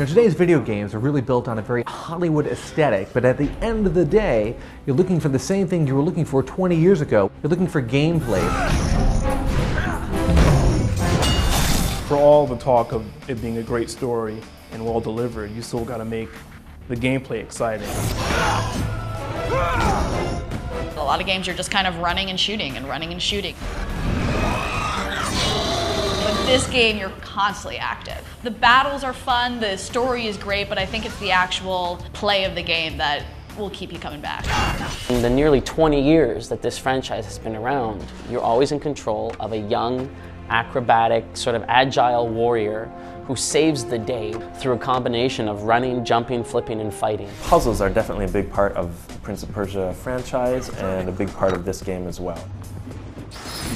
Today's video games are really built on a very Hollywood aesthetic, but at the end of the day, you're looking for the same thing you were looking for 20 years ago. You're looking for gameplay. For all the talk of it being a great story and well delivered, you still got to make the gameplay exciting. A lot of games you're just kind of running and shooting and running and shooting. But this game, you're constantly active. The battles are fun, the story is great, but I think it's the actual play of the game that will keep you coming back. In the nearly 20 years that this franchise has been around, you're always in control of a young, acrobatic, sort of agile warrior who saves the day through a combination of running, jumping, flipping, and fighting. Puzzles are definitely a big part of the Prince of Persia franchise and a big part of this game as well.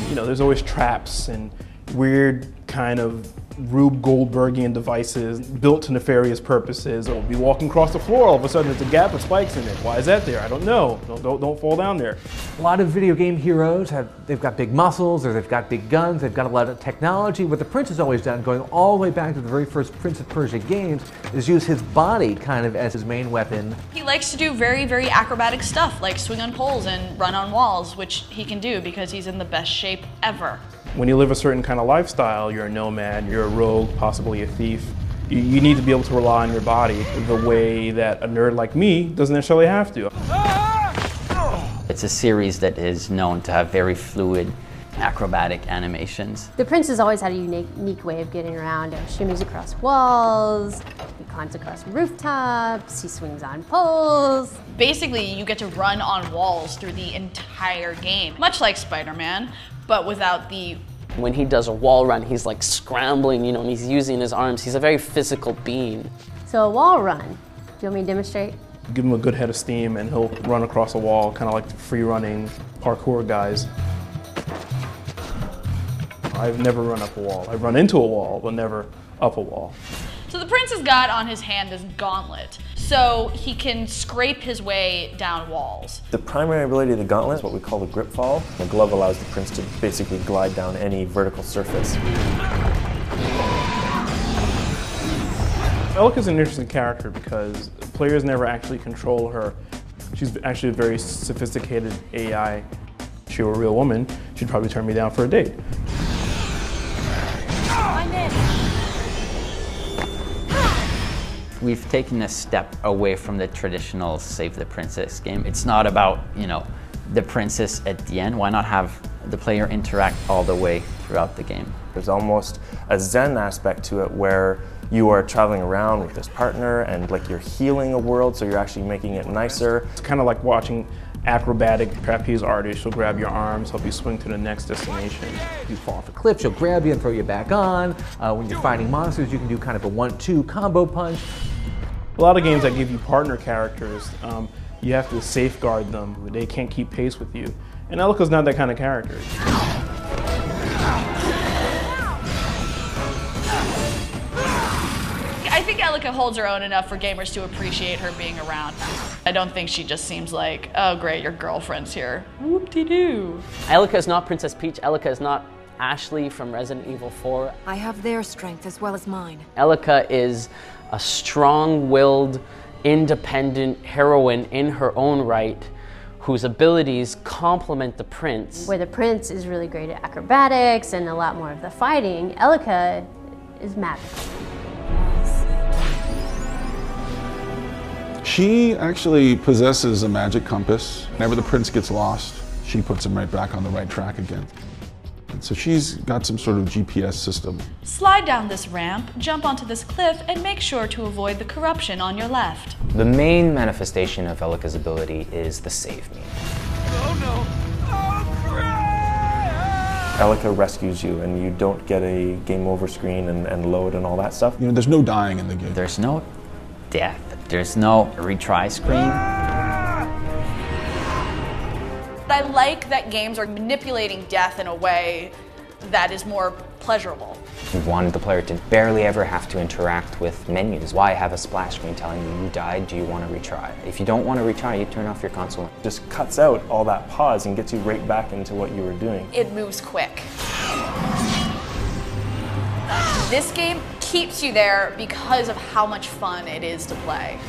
You know, there's always traps and weird kind of Rube Goldbergian devices built to nefarious purposes. Or be walking across the floor, all of a sudden there's a gap with spikes in it. Why is that there? I don't know. Don't fall down there. A lot of video game heroes they've got big muscles, or they've got big guns, they've got a lot of technology. What the Prince has always done, going all the way back to the very first Prince of Persia games, is use his body kind of as his main weapon. He likes to do very, very acrobatic stuff, like swing on poles and run on walls, which he can do because he's in the best shape ever. When you live a certain kind of lifestyle, you're a nomad, you're a rogue, possibly a thief. You need to be able to rely on your body the way that a nerd like me doesn't necessarily have to. It's a series that is known to have very fluid acrobatic animations. The Prince has always had a unique way of getting around. He shimmies across walls, he climbs across rooftops, he swings on poles. Basically, you get to run on walls through the entire game, much like Spider-Man, but without the... When he does a wall run, he's like scrambling, and he's using his arms. He's a very physical being. So a wall run, do you want me to demonstrate? Give him a good head of steam and he'll run across a wall, kind of like the free-running parkour guys. I've never run up a wall. I've run into a wall, but never up a wall. So the Prince has got on his hand this gauntlet, so he can scrape his way down walls. The primary ability of the gauntlet is what we call the grip fall. The glove allows the prince to basically glide down any vertical surface. Ã×ber's an interesting character because players never actually control her. She's actually a very sophisticated AI. If she were a real woman, she'd probably turn me down for a date. We've taken a step away from the traditional Save the Princess game. It's not about, the princess at the end. Why not have the player interact all the way throughout the game? There's almost a Zen aspect to it where you are traveling around with this partner and like you're healing a world, so you're actually making it nicer. It's kind of like watching acrobatic trapeze artists. She'll grab your arms, help you swing to the next destination. You fall off a cliff, she'll grab you and throw you back on. When you're fighting monsters, you can do kind of a 1-2 combo punch. A lot of games that give you partner characters, you have to safeguard them. They can't keep pace with you. And Ã×ber's not that kind of character. I think Ã×ber holds her own enough for gamers to appreciate her being around. I don't think she just seems like, oh great, your girlfriend's here. Whoop-de-doo. Ã×ber is not Princess Peach. Ã×ber is not Ashley from Resident Evil 4. I have their strength as well as mine. Ã×ber is a strong-willed, independent heroine in her own right, whose abilities complement the prince. Where the Prince is really great at acrobatics and a lot more of the fighting, Ã×ber is magical. She actually possesses a magic compass. Whenever the prince gets lost, she puts him right back on the right track again. And so she's got some sort of GPS system. Slide down this ramp, jump onto this cliff, and make sure to avoid the corruption on your left. The main manifestation of Ã×ber's ability is the save me. Oh no! Oh crap! Ã×ber rescues you and you don't get a game over screen and load and all that stuff. There's no dying in the game. There's no death. There's no retry screen. I like that games are manipulating death in a way that is more pleasurable. We wanted the player to barely ever have to interact with menus. Why have a splash screen telling you died, do you want to retry? If you don't want to retry, you turn off your console. It just cuts out all that pause and gets you right back into what you were doing. It moves quick. This game keeps you there because of how much fun it is to play.